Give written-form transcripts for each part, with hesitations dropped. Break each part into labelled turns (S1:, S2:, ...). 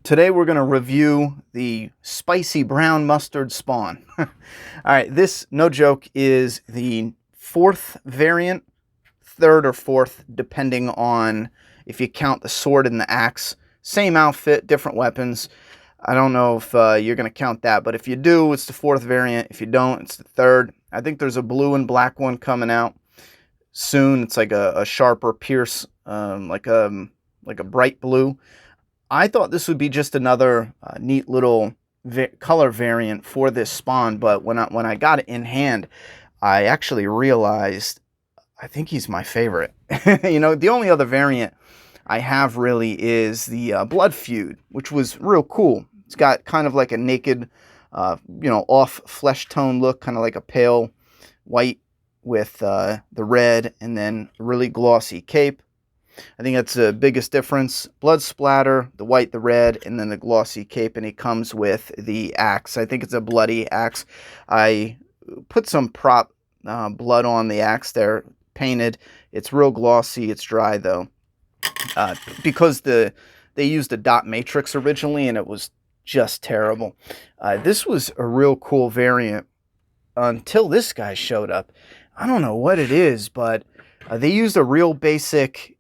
S1: Today we're going to review the spicy brown mustard spawn. All right, this, no joke, is the fourth variant, third or fourth, depending on if you count the sword and the axe. Same outfit, different weapons. I don't know if you're going to count that, but if you do, it's the fourth variant. If you don't, it's the third. I think there's a blue and black one coming out soon. It's like a sharper pierce, like a bright blue. I thought this would be just another neat little color variant for this spawn, but when I got it in hand, I actually realized I think he's my favorite. You know, the only other variant I have really is the Blood Feud, which was real cool. It's got kind of like a naked, off flesh tone look, kind of like a pale white with the red, and then a really glossy cape. I think that's the biggest difference. Blood splatter, the white, the red, and then the glossy cape, and it comes with the axe. I think it's a bloody axe. I put some prop blood on the axe there, painted. It's real glossy. It's dry, though, because they used a dot matrix originally, and it was just terrible. This was a real cool variant until this guy showed up. I don't know what it is, but they used a real basic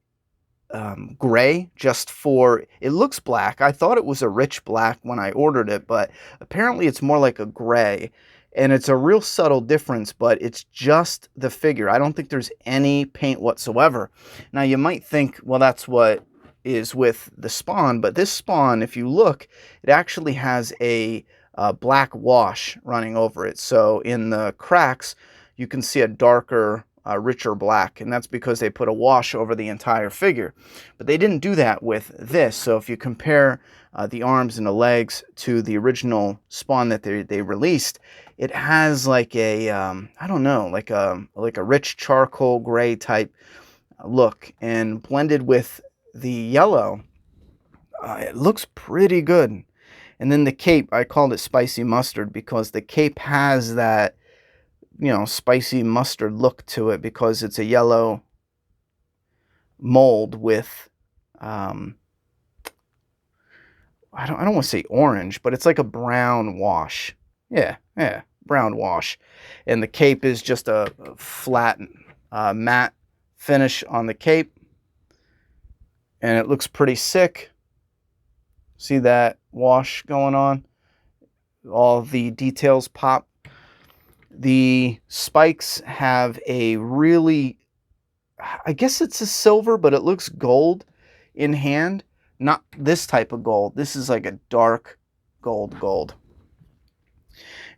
S1: gray just for, it looks black. I thought it was a rich black when I ordered it, but apparently it's more like a gray, and it's a real subtle difference, but it's just the figure. I don't think there's any paint whatsoever. Now you might think, well, that's what is with the spawn, but this spawn, if you look, it actually has a black wash running over it. So in the cracks, you can see a darker richer black, and that's because they put a wash over the entire figure. But they didn't do that with this. So if you compare the arms and the legs to the original spawn that they released, it has like a I don't know, like a rich charcoal gray type look, and blended with the yellow, it looks pretty good. And then the cape, I called it spicy mustard because the cape has that, spicy mustard look to it, because it's a yellow mold with I don't want to say orange, but it's like a brown wash. Yeah, brown wash. And the cape is just a flat matte finish on the cape, and it looks pretty sick. See that wash going on? All the details pop. The spikes have a really, I guess it's a silver, but it looks gold in hand. Not this type of gold. This is like a dark gold.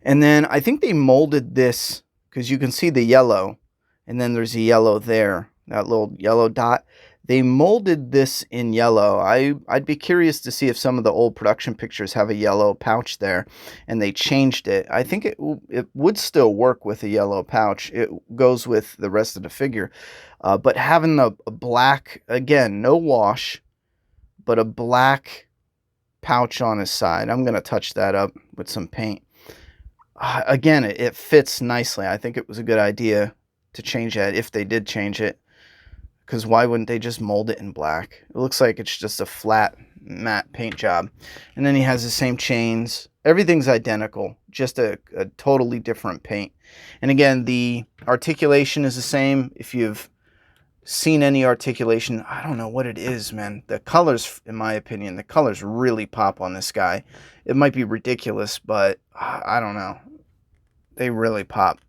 S1: And then I think they molded this, because you can see the yellow, and then there's a yellow there, that little yellow dot. They molded this in yellow. I'd be curious to see if some of the old production pictures have a yellow pouch there, and they changed it. I think it would still work with a yellow pouch. It goes with the rest of the figure. But having a black, again, no wash, but a black pouch on his side. I'm going to touch that up with some paint. Again, it fits nicely. I think it was a good idea to change that, if they did change it. Because why wouldn't they just mold it in black? It looks like it's just a flat matte paint job. And then he has the same chains. Everything's identical, just a totally different paint. And again, the articulation is the same. If you've seen any articulation, I don't know what it is, man. The colors, in my opinion, the colors really pop on this guy. It might be ridiculous, but I don't know. They really pop.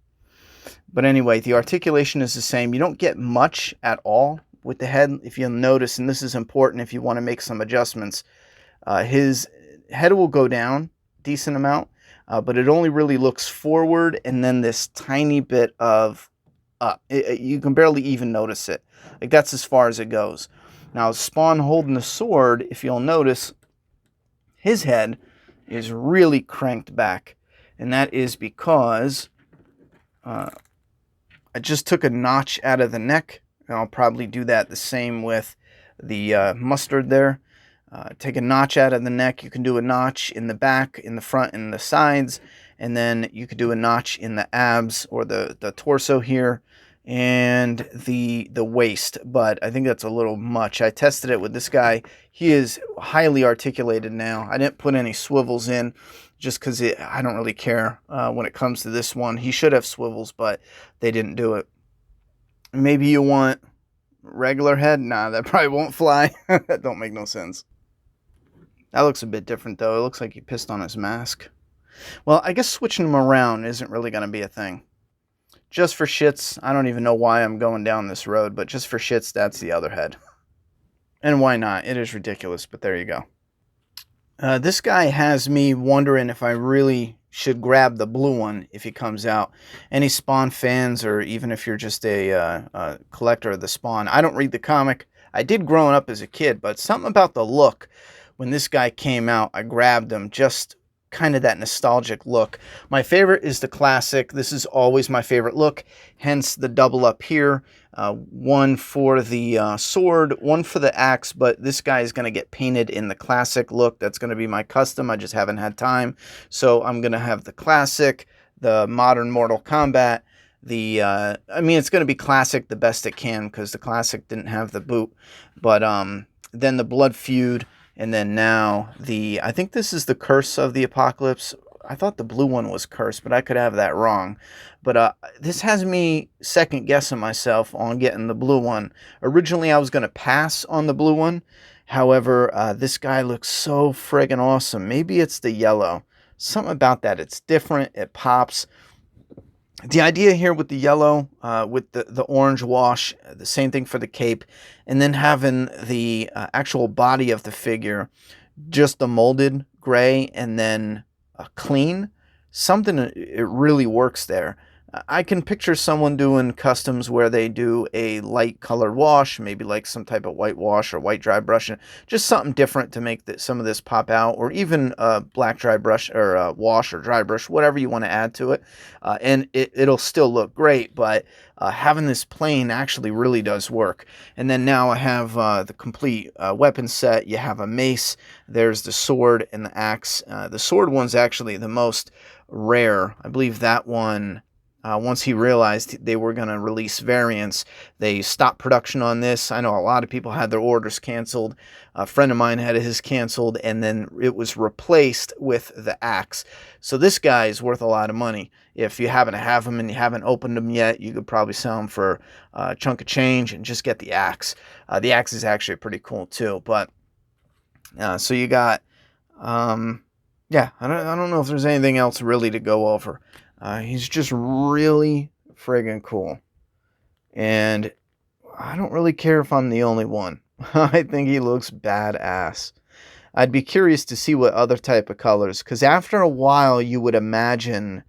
S1: But anyway, the articulation is the same. You don't get much at all with the head, if you'll notice, and this is important if you want to make some adjustments. His head will go down a decent amount, but it only really looks forward, and then this tiny bit of up. You can barely even notice it. Like, that's as far as it goes. Now, Spawn holding the sword, if you'll notice, his head is really cranked back, and that is because I just took a notch out of the neck, and I'll probably do that the same with the mustard there. Take a notch out of the neck. You can do a notch in the back, in the front, and the sides, and then you could do a notch in the abs or the torso here, and the waist, but I think that's a little much. I tested it with this guy. He is highly articulated now. I didn't put any swivels in just because I don't really care when it comes to this one. He should have swivels, but they didn't do it. Maybe you want regular head? Nah, that probably won't fly. That don't make no sense. That looks a bit different, though. It looks like he pissed on his mask. Well, I guess switching them around isn't really going to be a thing. Just for shits, I don't even know why I'm going down this road, but just for shits, that's the other head. And why not? It is ridiculous, but there you go. This guy has me wondering if I really should grab the blue one if he comes out. Any Spawn fans, or even if you're just a collector of the Spawn, I don't read the comic. I did growing up as a kid, but something about the look. When this guy came out, I grabbed him, just kind of that nostalgic look. My favorite is the classic. This is always my favorite look, hence the double up here. One for the sword, one for the axe, but this guy is going to get painted in the classic look. That's going to be my custom. I just haven't had time. So I'm going to have the classic, the modern Mortal Kombat, I mean, it's going to be classic the best it can because the classic didn't have the boot. But then the Blood Feud, and then now I think this is the Curse of the Apocalypse. I thought the blue one was Curse, but I could have that wrong. But this has me second guessing myself on getting the blue one. Originally, I was going to pass on the blue one. However, this guy looks so friggin' awesome. Maybe it's the yellow. Something about that. It's different. It pops. The idea here with the yellow, with the orange wash, the same thing for the cape, and then having the actual body of the figure, just the molded gray and then clean, something, it really works there. I can picture someone doing customs where they do a light colored wash, maybe like some type of white wash or white dry brush, just something different to make some of this pop out, or even a black dry brush or wash or dry brush, whatever you want to add to it. And it'll still look great, but having this plain actually really does work. And then now I have the complete weapon set. You have a mace, there's the sword and the axe. The sword one's actually the most rare. I believe that one, once he realized they were going to release variants, they stopped production on this. I know a lot of people had their orders canceled. A friend of mine had his canceled, and then it was replaced with the axe. So this guy is worth a lot of money. If you happen to have him and you haven't opened him yet, you could probably sell him for a chunk of change and just get the axe. The axe is actually pretty cool too. But so you got, yeah, I don't know if there's anything else really to go over. He's just really friggin' cool. And I don't really care if I'm the only one. I think he looks badass. I'd be curious to see what other type of colors, because after a while you would imagine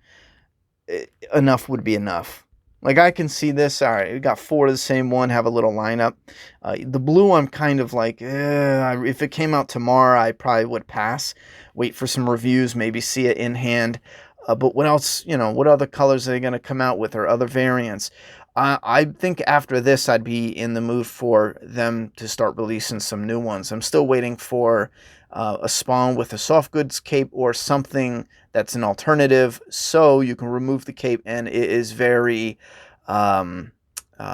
S1: enough would be enough. Like, I can see this. All right, we got 4 of the same one, have a little lineup. The blue, I'm kind of like, if it came out tomorrow, I probably would pass. Wait for some reviews, maybe see it in hand. But what else, what other colors are they going to come out with, or other variants? I think after this, I'd be in the mood for them to start releasing some new ones. I'm still waiting for a Spawn with a soft goods cape or something that's an alternative, so you can remove the cape and it is very,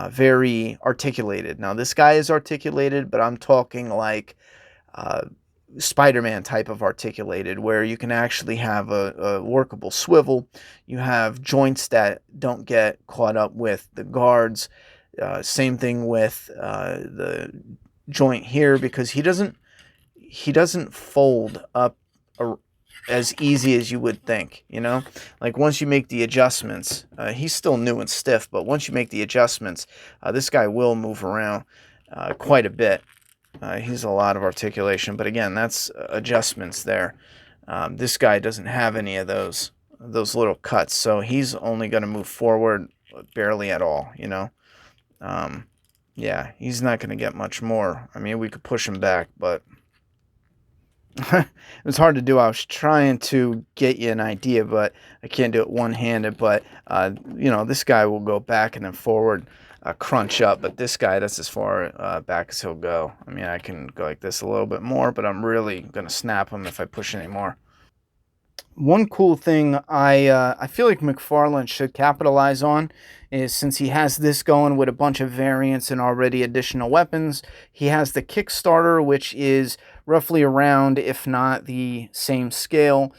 S1: very articulated. Now, this guy is articulated, but I'm talking like Spider-Man type of articulated, where you can actually have a workable swivel. You have joints that don't get caught up with the guards. Same thing with the joint here, because he doesn't fold up as easy as you would think. Like, once you make the adjustments, he's still new and stiff, but once you make the adjustments, this guy will move around quite a bit. He's a lot of articulation, but again, that's adjustments there. This guy doesn't have any of those little cuts, so he's only going to move forward barely at all, yeah, he's not going to get much more. I mean, we could push him back, but it was hard to do. I was trying to get you an idea, but I can't do it one-handed. But, this guy will go back and then forward, crunch up. But this guy, that's as far back as he'll go. I mean, I can go like this a little bit more, but I'm really going to snap him if I push any more. One cool thing I feel like McFarlane should capitalize on is, since he has this going with a bunch of variants and already additional weapons, he has the Kickstarter, which is roughly around, if not the same scale.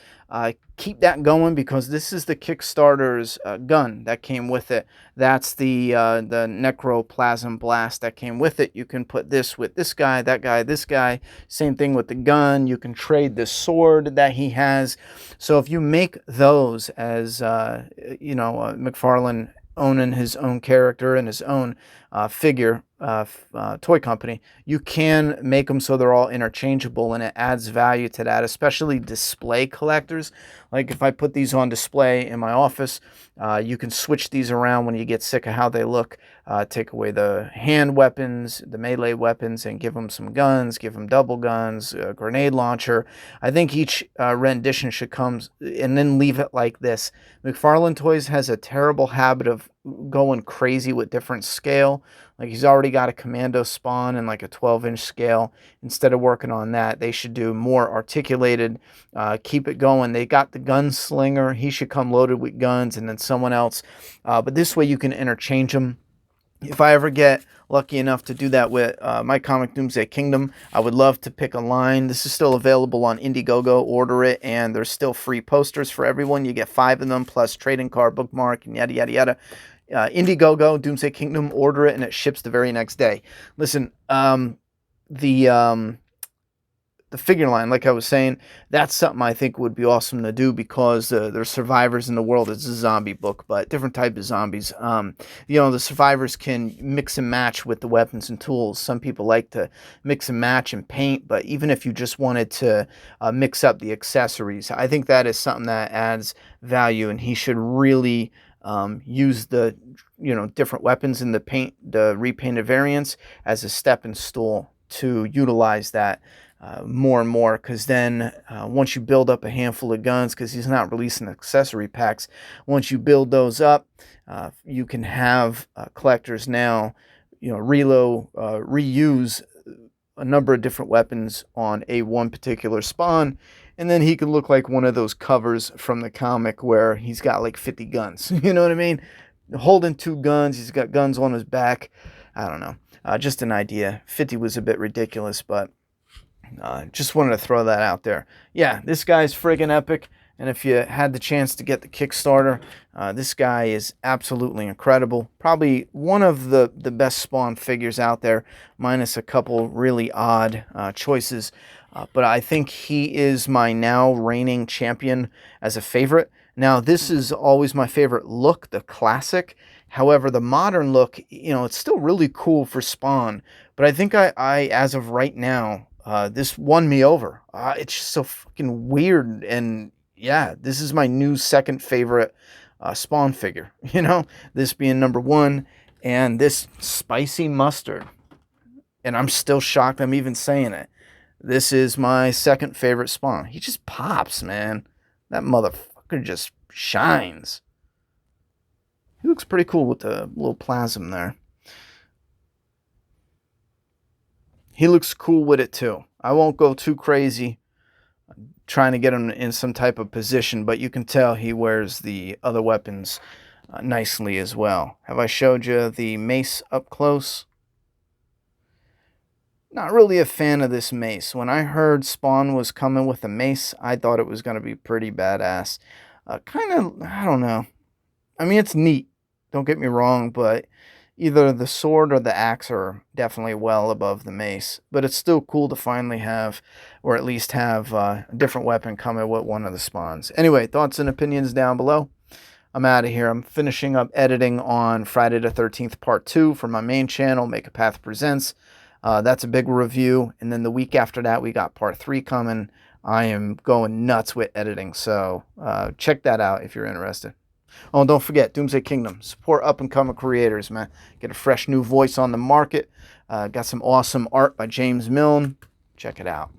S1: Keep that going, because this is the Kickstarter's gun that came with it. That's the Necroplasm Blast that came with it. You can put this with this guy, that guy, this guy. Same thing with the gun. You can trade the sword that he has. So if you make those as, McFarlane owning his own character and his own figure toy company, you can make them so they're all interchangeable, and it adds value to that, especially display collectors. Like if I put these on display in my office, you can switch these around when you get sick of how they look. Take away the hand weapons, the melee weapons, and give them some guns, give them double guns, a grenade launcher. I think each rendition should come, and then leave it like this. McFarlane Toys has a terrible habit of going crazy with different scale. Like, he's already got a commando spawn and like a 12-inch scale. Instead of working on that, they should do more articulated, keep it going. They got the gunslinger. He should come loaded with guns, and then someone else. But this way you can interchange them. If I ever get lucky enough to do that with my comic Doomsday Kingdom, I would love to pick a line. This is still available on Indiegogo. Order it, and there's still free posters for everyone. You get 5 of them, plus trading card, bookmark, and yada, yada, yada. Indiegogo, Doomsday Kingdom, order it, and it ships the very next day. Listen, the figure line, like I was saying, that's something I think would be awesome to do, because there's survivors in the world. It's a zombie book, but different type of zombies. The survivors can mix and match with the weapons and tools. Some people like to mix and match and paint, but even if you just wanted to mix up the accessories, I think that is something that adds value, and he should really use the different weapons in the repainted variants as a stepping stool to utilize that more and more, because then once you build up a handful of guns, because he's not releasing accessory packs, once you build those up, you can have collectors now reuse a number of different weapons on one particular spawn, and then he could look like one of those covers from the comic where he's got like 50 guns. You know what I mean? Holding 2 guns, he's got guns on his back. I don't know. Just an idea. 50 was a bit ridiculous, but just wanted to throw that out there. Yeah, this guy's friggin' epic. And if you had the chance to get the Kickstarter, this guy is absolutely incredible. Probably one of the best Spawn figures out there, minus a couple really odd choices. But I think he is my now reigning champion as a favorite. Now, this is always my favorite look, the classic. However, the modern look, it's still really cool for Spawn. But I think I as of right now, this won me over. It's just so fucking weird, and yeah, this is my new second favorite Spawn figure. This being number 1, and this spicy mustard. And I'm still shocked I'm even saying it. This is my second favorite Spawn. He just pops, man. That motherfucker just shines. He looks pretty cool with the little plasm there. He looks cool with it too. I won't go too crazy trying to get him in some type of position, but you can tell he wears the other weapons nicely as well. Have I showed you the mace up close? Not really a fan of this mace. When I heard Spawn was coming with a mace, I thought it was going to be pretty badass. Kind of, I don't know. I mean, it's neat. Don't get me wrong, but either the sword or the axe are definitely well above the mace. But it's still cool to finally have, or at least have, a different weapon coming with one of the Spawns. Anyway, thoughts and opinions down below. I'm out of here. I'm finishing up editing on Friday the 13th Part 2 for my main channel, Make a Path Presents. That's a big review. And then the week after that, we got Part 3 coming. I am going nuts with editing, so check that out if you're interested. Oh, and don't forget, Doomsday Kingdom. Support up-and-coming creators, man. Get a fresh new voice on the market. Got some awesome art by James Milne. Check it out.